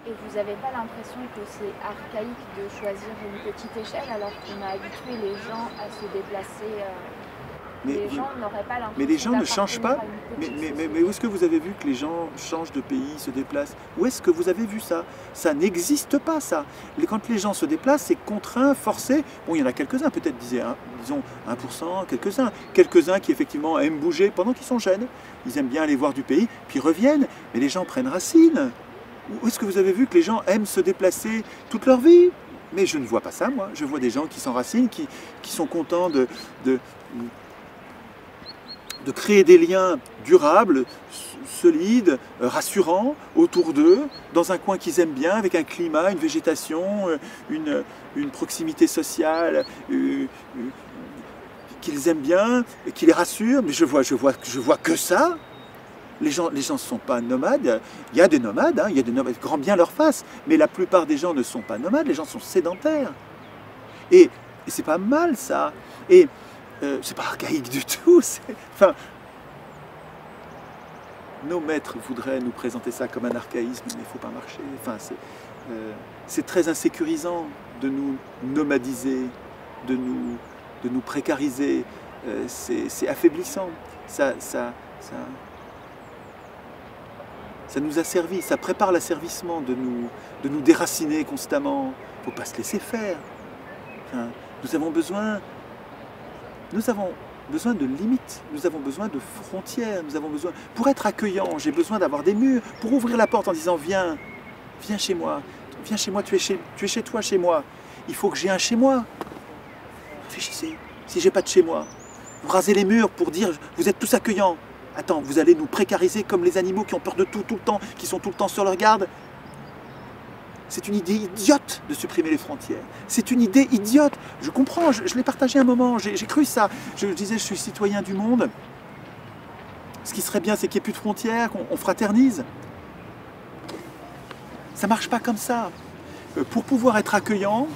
Et vous n'avez pas l'impression que c'est archaïque de choisir une petite échelle alors qu'on a habitué les gens à se déplacer les gens n'auraient pas mais les gens l'impression ne changent d'appartenir pas. à une petite Mais société. où est-ce que vous avez vu que les gens changent de pays, se déplacent? Où est-ce que vous avez vu ça? Ça n'existe pas, ça. Quand les gens se déplacent, c'est contraint, forcé. Bon, il y en a quelques-uns, peut-être, disons 1%, quelques-uns. Quelques-uns qui, effectivement, aiment bouger pendant qu'ils sont jeunes. Ils aiment bien aller voir du pays, puis reviennent. Mais les gens prennent racine. Où est-ce que vous avez vu que les gens aiment se déplacer toute leur vie? Mais je ne vois pas ça, moi. Je vois des gens qui s'enracinent, qui sont contents de créer des liens durables, solides, rassurants autour d'eux, dans un coin qu'ils aiment bien, avec un climat, une végétation, une proximité sociale qu'ils aiment bien, qui les rassure. Mais je vois que ça. Les gens ne sont pas nomades. Il y a des nomades, il y a des nomades, grand bien leur face. Mais la plupart des gens ne sont pas nomades. Les gens sont sédentaires. Et c'est pas mal, ça. Et c'est pas archaïque du tout. Enfin, nos maîtres voudraient nous présenter ça comme un archaïsme, mais il ne faut pas marcher. Enfin, c'est très insécurisant de nous nomadiser, de nous précariser. C'est affaiblissant. Ça nous asservit, ça prépare l'asservissement de nous déraciner constamment. Il ne faut pas se laisser faire. Enfin, nous avons besoin de limites, nous avons besoin de frontières, pour être accueillant, j'ai besoin d'avoir des murs, pour ouvrir la porte en disant viens chez moi, tu es chez toi, chez moi. Il faut que j'ai un chez moi. Réfléchissez, si j'ai pas de chez moi, vous rasez les murs pour dire vous êtes tous accueillants. Attends, vous allez nous précariser comme les animaux qui ont peur de tout le temps, qui sont tout le temps sur leur garde. C'est une idée idiote de supprimer les frontières. C'est une idée idiote. Je comprends, je l'ai partagé un moment, j'ai cru ça. Je disais, je suis citoyen du monde. Ce qui serait bien, c'est qu'il n'y ait plus de frontières, qu'on fraternise. Ça ne marche pas comme ça. Pour pouvoir être accueillant,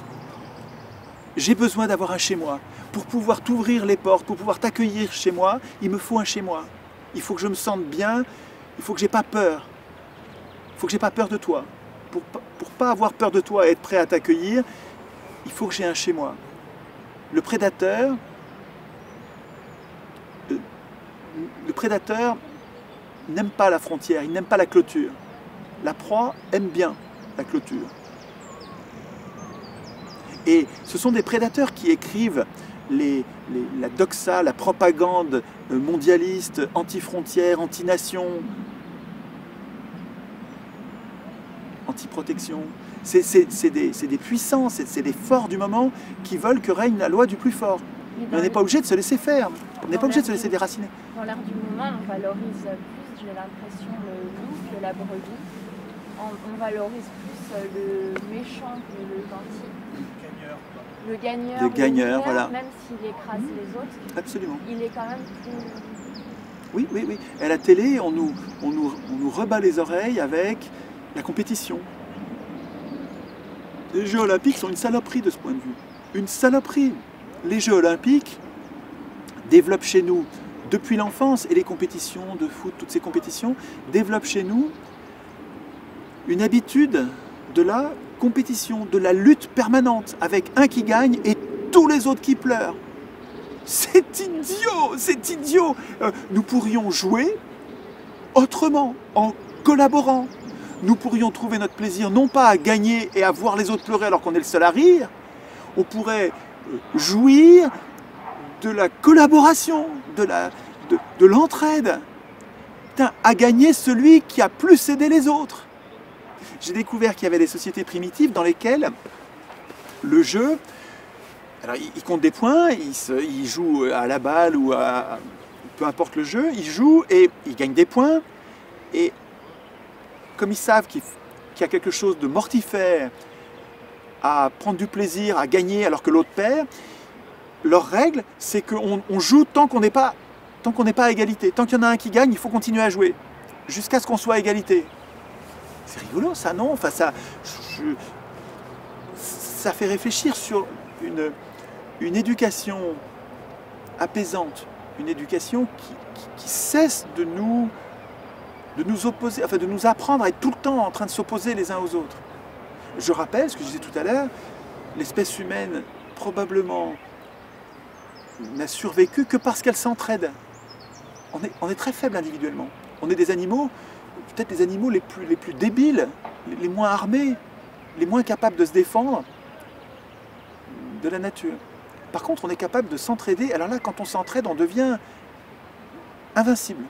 j'ai besoin d'avoir un chez moi. Pour pouvoir t'ouvrir les portes, pour pouvoir t'accueillir chez moi, il me faut un chez moi. Il faut que je me sente bien, il faut que je n'ai pas peur. Il faut que je n'ai pas peur de toi. Pour pas avoir peur de toi et être prêt à t'accueillir, il faut que j'ai un chez moi. Le prédateur n'aime pas la frontière, il n'aime pas la clôture. La proie aime bien la clôture. Et ce sont des prédateurs qui écrivent la doxa, la propagande mondialiste, anti-frontières, anti-nation, anti-protection. C'est des puissants, c'est des forts du moment qui veulent que règne la loi du plus fort. Mais on n'est pas obligé de se laisser faire, on n'est pas obligé de se laisser déraciner. Dans l'air du moment, on valorise plus, j'ai l'impression, le loup que la brebis. On valorise plus le méchant que le gentil. Le gagneur, gagneur, voilà. Même s'il écrase les autres, absolument. Il est quand même plus... Oui. Et à la télé, on nous rebat les oreilles avec la compétition. Les Jeux Olympiques sont une saloperie de ce point de vue. Une saloperie. Les Jeux Olympiques développent chez nous, depuis l'enfance, et les compétitions de foot, toutes ces compétitions, développent chez nous une habitude de la compétition, de la lutte permanente, avec un qui gagne et tous les autres qui pleurent. C'est idiot, c'est idiot. Nous pourrions jouer autrement, en collaborant. Nous pourrions trouver notre plaisir non pas à gagner et à voir les autres pleurer alors qu'on est le seul à rire. On pourrait jouir de la collaboration, de l'entraide. À gagner celui qui a plus aidé les autres. J'ai découvert qu'il y avait des sociétés primitives dans lesquelles le jeu, alors il compte des points, il joue à la balle ou à peu importe le jeu, il joue et il gagne des points. Et comme ils savent qu'il y a quelque chose de mortifère à prendre du plaisir, à gagner alors que l'autre perd, leur règle, c'est qu'on joue tant qu'on n'est pas à égalité. Tant qu'il y en a un qui gagne, il faut continuer à jouer, jusqu'à ce qu'on soit à égalité. C'est rigolo ça, non? Enfin, ça fait réfléchir sur une éducation apaisante, une éducation qui cesse de nous de nous opposer, enfin de nous apprendre à être tout le temps en train de s'opposer les uns aux autres. Je rappelle ce que je disais tout à l'heure, l'espèce humaine probablement n'a survécu que parce qu'elle s'entraide. On est très faible individuellement. On est des animaux, peut-être les animaux les plus débiles, les moins armés, les moins capables de se défendre de la nature. Par contre, on est capable de s'entraider. Alors là, quand on s'entraide, on devient invincible.